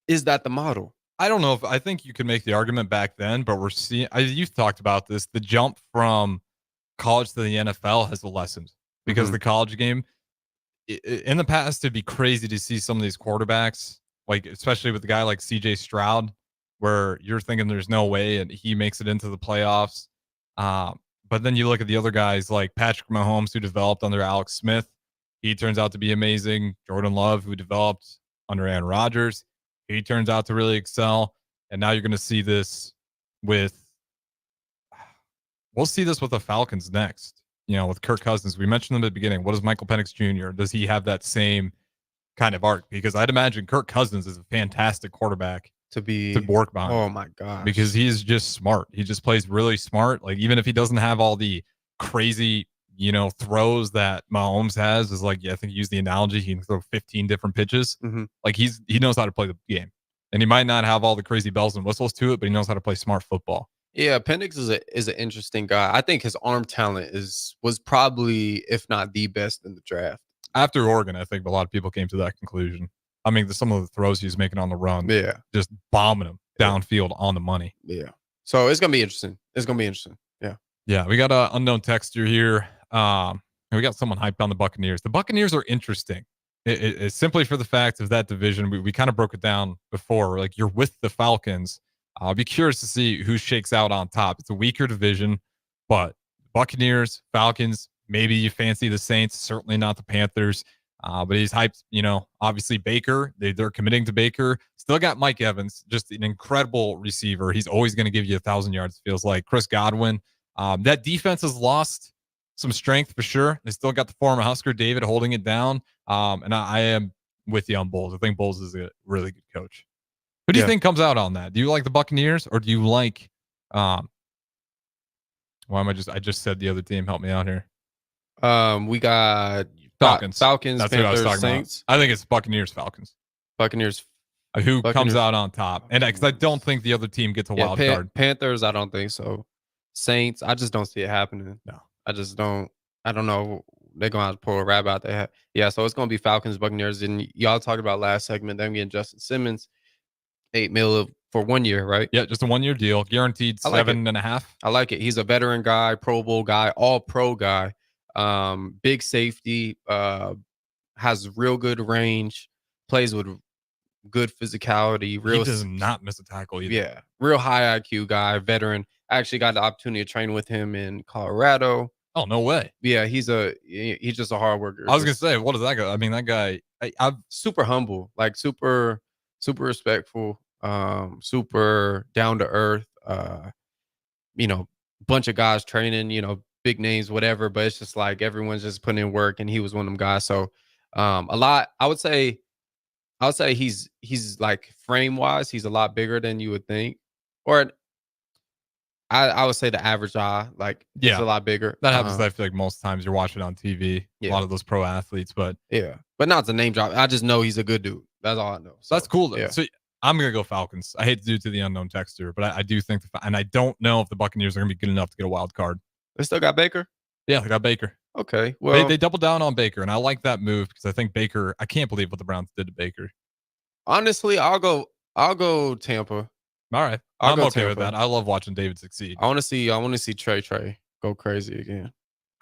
is that the model? I don't know I think you could make the argument back then, but we're seeing, you've talked about this, the jump from college to the NFL has lessened because the college game in the past, it'd be crazy to see some of these quarterbacks, like especially with the guy like CJ Stroud, where you're thinking there's no way and he makes it into the playoffs. But then you look at the other guys like Patrick Mahomes, who developed under Alex Smith. He turns out to be amazing. Jordan Love, who developed under Aaron Rodgers, he turns out to really excel. And now you're going to see this we'll see this with the Falcons next. With Kirk Cousins. We mentioned them at the beginning. What is Michael Penix Jr.? Does he have that same kind of arc? Because I'd imagine Kirk Cousins is a fantastic quarterback to work behind. Oh my gosh. Because he's just smart. He just plays really smart. Like, even if he doesn't have all the crazy, throws that Mahomes has, is like, I think you use the analogy, he can throw 15 different pitches. Mm-hmm. Like, he knows how to play the game. And he might not have all the crazy bells and whistles to it, but he knows how to play smart football. Yeah, Penix is an interesting guy. I think his arm talent was probably, if not the best in the draft. After Oregon, I think a lot of people came to that conclusion. I mean, some of the throws he's making on the run, just bombing them downfield on the money. Yeah. So it's gonna be interesting. Yeah. Yeah. We got an unknown texture here. We got someone hyped on the Buccaneers. The Buccaneers are interesting. It's simply for the fact of that division. We kind of broke it down before. Like, you're with the Falcons. I'll be curious to see who shakes out on top. It's a weaker division, but Buccaneers, Falcons, maybe you fancy the Saints, certainly not the Panthers. But he's hyped, obviously Baker. They're committing to Baker. Still got Mike Evans, just an incredible receiver. He's always going to give you 1,000 yards, feels like. Chris Godwin. That defense has lost some strength for sure. They still got the former Husker David holding it down. And I am with you on Bowles. I think Bowles is a really good coach. Who do you think comes out on that? Do you like the Buccaneers, or do you like I just said the other team. Help me out here. We got Falcons. That's Panthers, what I was talking Saints. about. I think it's Buccaneers, Falcons. Buccaneers. Who comes out on top? And because I don't think the other team gets a wild card. Panthers, I don't think so. Saints, I just don't see it happening. No. I just don't. I don't know. They're going to have to pull a rabbit out there. Yeah, so it's going to be Falcons, Buccaneers. And y'all talked about last segment, them getting Justin Simmons, $8 million for 1 year, right? Yeah, just a 1 year deal, guaranteed $7.5. I like it. He's a veteran guy, Pro Bowl guy, all pro guy. Big safety, has real good range, plays with good physicality. He does not miss a tackle either. Yeah, real high IQ guy, veteran. I actually got the opportunity to train with him in Colorado. Oh, no way. Yeah, he's just a hard worker. I was gonna say, what is that guy? I mean, that guy, I'm super humble, like super respectful, super down to earth. Bunch of guys training, big names, whatever. But it's just like everyone's just putting in work, and he was one of them guys. So, a lot. I would say he's like frame wise, he's a lot bigger than you would think, or I would say the average eye, like, he's a lot bigger. That happens. I feel like most times you're watching on TV, a lot of those pro athletes, but but not to name drop. I just know he's a good dude. That's all I know. So that's cool though. Yeah. So I'm gonna go Falcons. I hate to do it to the unknown texture, but I do think, and I don't know if the Buccaneers are gonna be good enough to get a wild card. They still got Baker. Yeah, they got Baker. Okay, well, they doubled down on Baker, and I like that move because I think Baker. I can't believe what the Browns did to Baker. Honestly, I'll go Tampa. All right, I'm okay with that. I love watching David succeed. I want to see Trey go crazy again.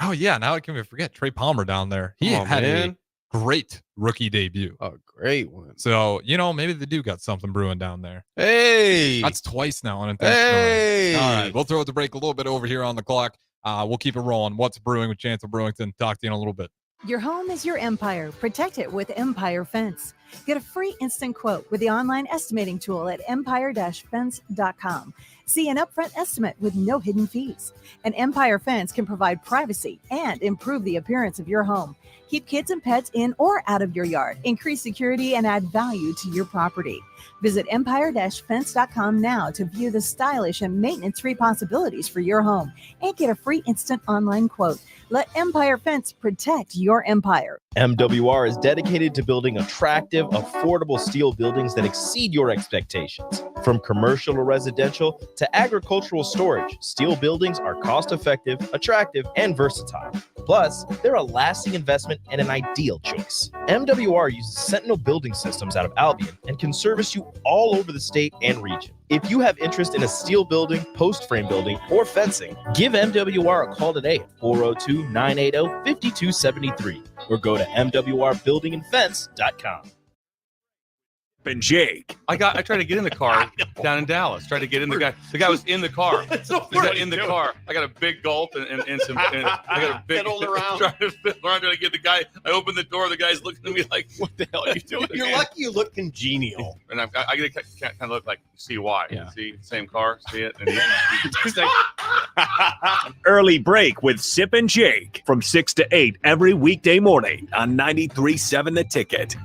Oh yeah, now I can't even forget Trey Palmer down there. He had a great rookie debut. A great one. So maybe they do got something brewing down there. Hey, that's twice now unintentionally. Hey, all right, we'll throw the break a little bit over here on the clock. We'll keep it rolling. What's brewing with Chancellor Brewington? Talk to you in a little bit. Your home is your empire. Protect it with Empire Fence. Get a free instant quote with the online estimating tool at empire-fence.com. See an upfront estimate with no hidden fees. And Empire Fence can provide privacy and improve the appearance of your home. Keep kids and pets in or out of your yard. Increase security and add value to your property. Visit empire-fence.com now to view the stylish and maintenance-free possibilities for your home and get a free instant online quote. Let Empire Fence protect your empire. MWR is dedicated to building attractive, affordable steel buildings that exceed your expectations. From commercial to residential to agricultural storage, steel buildings are cost-effective, attractive, and versatile. Plus, they're a lasting investment and an ideal choice. MWR uses Sentinel Building Systems out of Albion and can service you all over the state and region. If you have interest in a steel building, post frame building, or fencing, give MWR a call today at 402-980-5273 or go to mwrbuildingandfence.com. and Jake. I tried to get in the car down in Dallas. Tried to get in the guy. The guy was in the car. The guy in the car. I got a big gulp and some. And I got a big fiddled around. trying to get the guy. I opened the door. The guy's looking at me like, "What the hell are you doing?" You're lucky you look congenial. And I kind of look like CY. Yeah. See, same car. See it. And he's Early break with Sip and Jake from 6 to 8 every weekday morning on 93.7 The Ticket.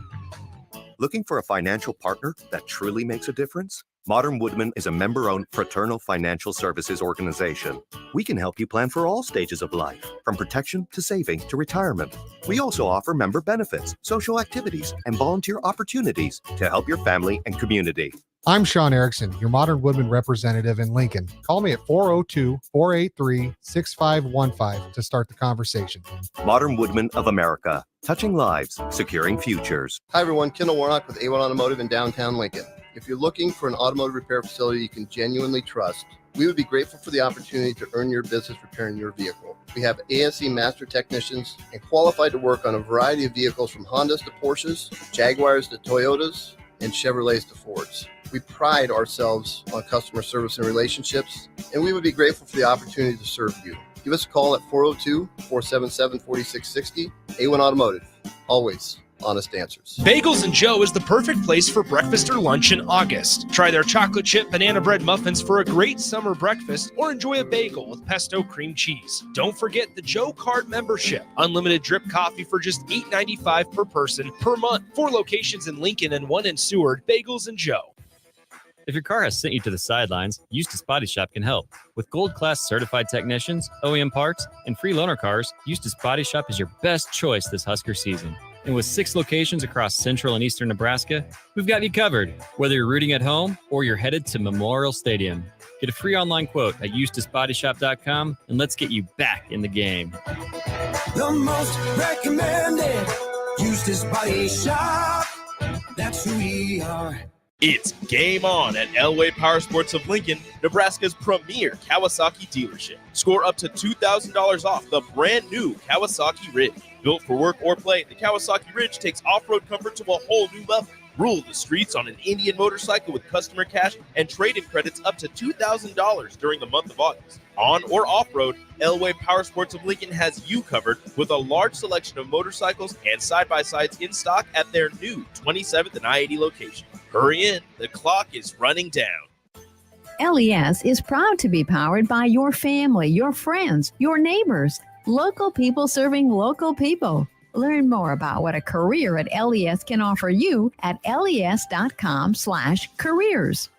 Looking for a financial partner that truly makes a difference? Modern Woodman is a member-owned fraternal financial services organization. We can help you plan for all stages of life, from protection to saving to retirement. We also offer member benefits, social activities, and volunteer opportunities to help your family and community. I'm Sean Erickson, your Modern Woodman representative in Lincoln. Call me at 402-483-6515 to start the conversation. Modern Woodman of America, touching lives, securing futures. Hi everyone, Kendall Warnock with A1 Automotive in downtown Lincoln. If you're looking for an automotive repair facility you can genuinely trust, we would be grateful for the opportunity to earn your business repairing your vehicle. We have ASE master technicians and qualified to work on a variety of vehicles from Hondas to Porsches, Jaguars to Toyotas, and Chevrolets to Fords. We pride ourselves on customer service and relationships, and we would be grateful for the opportunity to serve you. Give us a call at 402-477-4660. A1 Automotive, always honest answers. Bagels and Joe is the perfect place for breakfast or lunch in August. Try their chocolate chip banana bread muffins for a great summer breakfast, or enjoy a bagel with pesto cream cheese. Don't forget the Joe Card membership. Unlimited drip coffee for just $8.95 per person per month. 4 locations in Lincoln and 1 in Seward. Bagels and Joe. If your car has sent you to the sidelines, Eustace Body Shop can help. With gold-class certified technicians, OEM parts, and free loaner cars, Eustace Body Shop is your best choice this Husker season. And with 6 locations across central and eastern Nebraska, we've got you covered. Whether you're rooting at home or you're headed to Memorial Stadium, get a free online quote at EustaceBodyShop.com, and let's get you back in the game. The most recommended Eustace Body Shop. That's who we are. It's game on at Elway Power Sports of Lincoln, Nebraska's premier Kawasaki dealership. Score up to $2,000 off the brand new Kawasaki Ridge. Built for work or play, the Kawasaki Ridge takes off-road comfort to a whole new level. Rule the streets on an Indian motorcycle with customer cash and trade-in credits up to $2,000 during the month of August. On or off-road, Elway Power Sports of Lincoln has you covered with a large selection of motorcycles and side-by-sides in stock at their new 27th and I-80 location. Hurry in, the clock is running down. LES is proud to be powered by your family, your friends, your neighbors, local people serving local people. Learn more about what a career at LES can offer you at les.com/careers.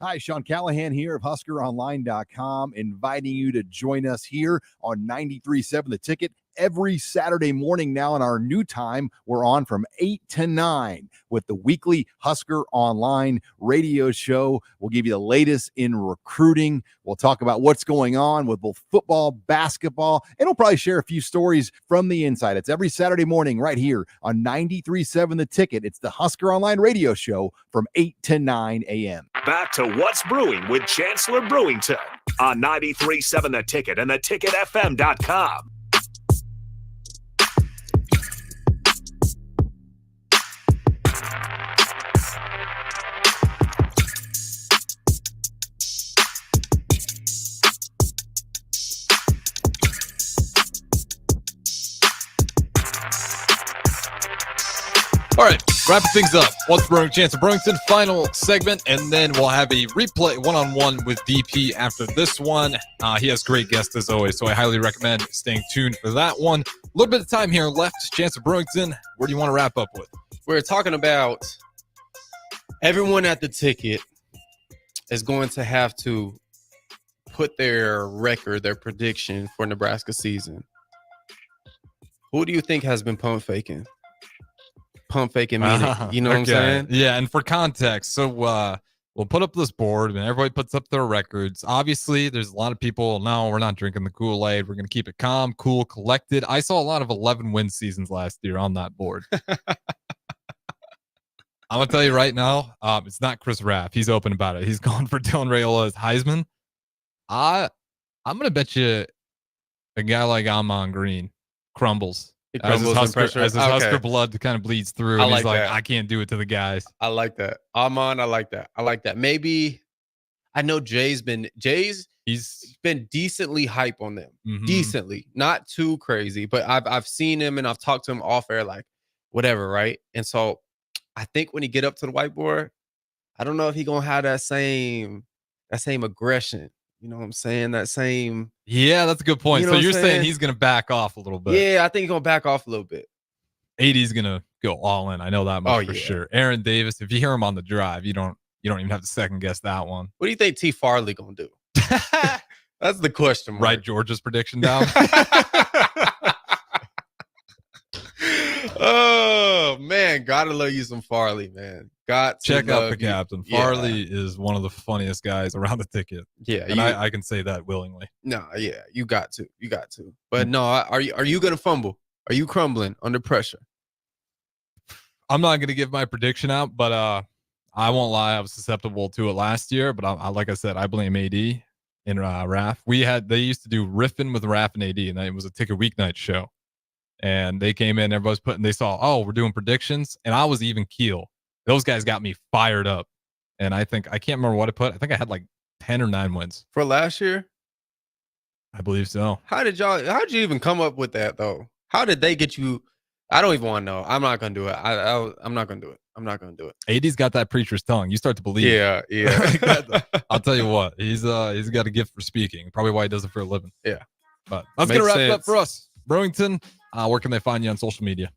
Hi, Sean Callahan here of HuskerOnline.com, inviting you to join us here on 93.7 The Ticket every Saturday morning now in our new time. We're on from 8 to 9 with the weekly Husker Online radio show. We'll give you the latest in recruiting. We'll talk about what's going on with both football, basketball, and we'll probably share a few stories from the inside. It's every Saturday morning right here on 93.7 The Ticket. It's the Husker Online radio show from 8 to 9 a.m. Back to What's Brewing with Chancellor Brewington on 93.7 The Ticket and theticketfm.com. All right, wrapping things up. What's Brewing? Chancellor Brewington, final segment, and then we'll have a replay one-on-one with DP after this one. He has great guests as always, so I highly recommend staying tuned for that one. A little bit of time here left. Chancellor Brewington, where do you want to wrap up with? We're talking about everyone at the ticket is going to have to put their record, their prediction for Nebraska season. Who do you think has been pump faking? Pump faking meaning, you know what I'm saying? Yeah, and for context, so we'll put up this board and everybody puts up their records. Obviously, there's a lot of people, no, we're not drinking the Kool-Aid. We're going to keep it calm, cool, collected. I saw a lot of 11-win seasons last year on that board. I'm going to tell you right now, it's not Chris Raff. He's open about it. He's going for Dylan Raiola's Heisman. I'm going to bet you a guy like Amon Green crumbles As his pressure. Husker blood kind of bleeds through, and he's like, that. I can't do it to the guys. I like that. Amon, I like that. Maybe I know Jay's been decently hype on them. Mhm. Decently. Not too crazy, but I've seen him and I've talked to him off air, like whatever, right? And so I think when he get up to the whiteboard, I don't know if he gonna have that same aggression. You know what I'm saying? That same. Yeah, that's a good point. You know So what you're I'm saying saying? he's going to back off a little bit. Yeah, I think he's gonna back off a little bit. AD's going to go all in. I know that much for yeah. sure. Aaron Davis, if you hear him on the drive, you don't even have to second guess that one. What do you think T. Farley gonna do? That's the question mark. Write Georgia's prediction down. Oh man, gotta love you some Farley, man. Check out the you. captain. Yeah. Farley is one of the funniest guys around the ticket. Yeah, and I can say that willingly. No, yeah, you got to. But no, are you gonna fumble? Are you crumbling under pressure? I'm not going to give my prediction out, but I won't lie. I was susceptible to it last year, but I like I said, I blame AD and Raf. They used to do riffing with Raf and AD, and it was a ticket weeknight show. And they came in, they saw, we're doing predictions, and I was even keel. Those guys got me fired up. And I can't remember what I put. I think I had like 10 or 9 wins. For last year? I believe so. How'd you even come up with that though? How did they get you? I don't even want to know. I'm not gonna do it. I'm not gonna do it. I'm not gonna do it. AD's got that preacher's tongue. You start to believe. Yeah. I'll tell you what. He's got a gift for speaking. Probably why he does it for a living. Yeah. But that's gonna wrap it up for us. Brewington, where can they find you on social media?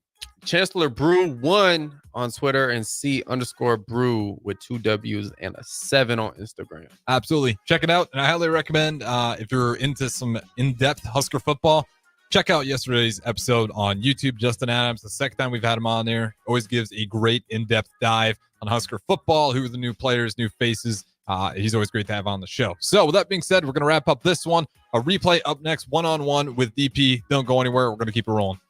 Chancellor Brew 1 on Twitter and C_Brew with 2 W's and a 7 on Instagram. Absolutely. Check it out. And I highly recommend if you're into some in-depth Husker football, check out yesterday's episode on YouTube. Justin Adams, the second time we've had him on there, always gives a great in-depth dive on Husker football, who are the new players, new faces. He's always great to have on the show. So with that being said, we're going to wrap up this one. A replay up next, one-on-one with DP. Don't go anywhere. We're going to keep it rolling.